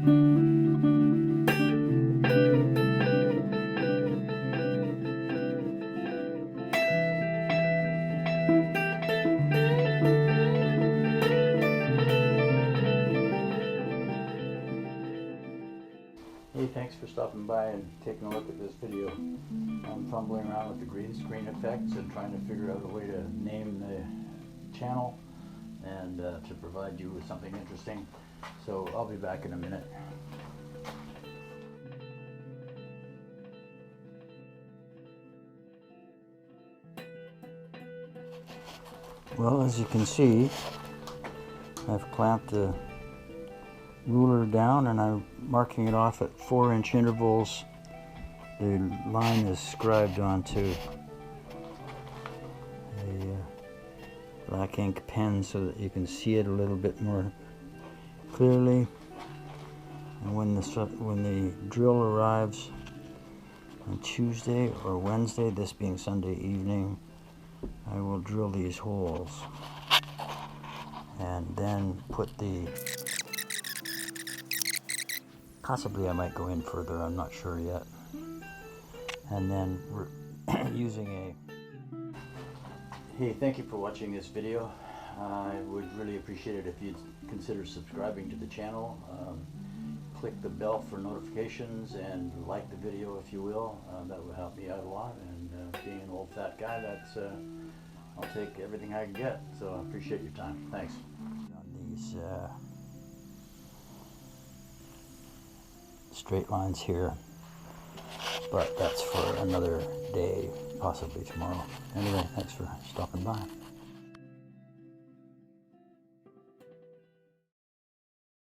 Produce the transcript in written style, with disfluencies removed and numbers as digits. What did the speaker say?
Hey, thanks for stopping by and taking a look at this video. I'm fumbling around with the green screen effects and trying to figure out a way to name the channel and to provide you with something interesting. So I'll be back in a minute. Well, as you can see, I've clamped the ruler down and I'm marking it off at 4-inch intervals. The line is scribed onto a black ink pen so that you can see it a little bit more clearly. And when the drill arrives on Tuesday or Wednesday, this being Sunday evening, I will drill these holes and then put the, possibly I might go in further, I'm not sure yet. And then we're using a, hey, thank you for watching this video. I would really appreciate it if you'd consider subscribing to the channel. Click the bell for notifications and like the video if you will. That would help me out a lot, and being an old fat guy, that's I'll take everything I can get, so I appreciate your time. Thanks. On these straight lines here, but that's for another day, possibly tomorrow. Anyway, thanks for stopping by.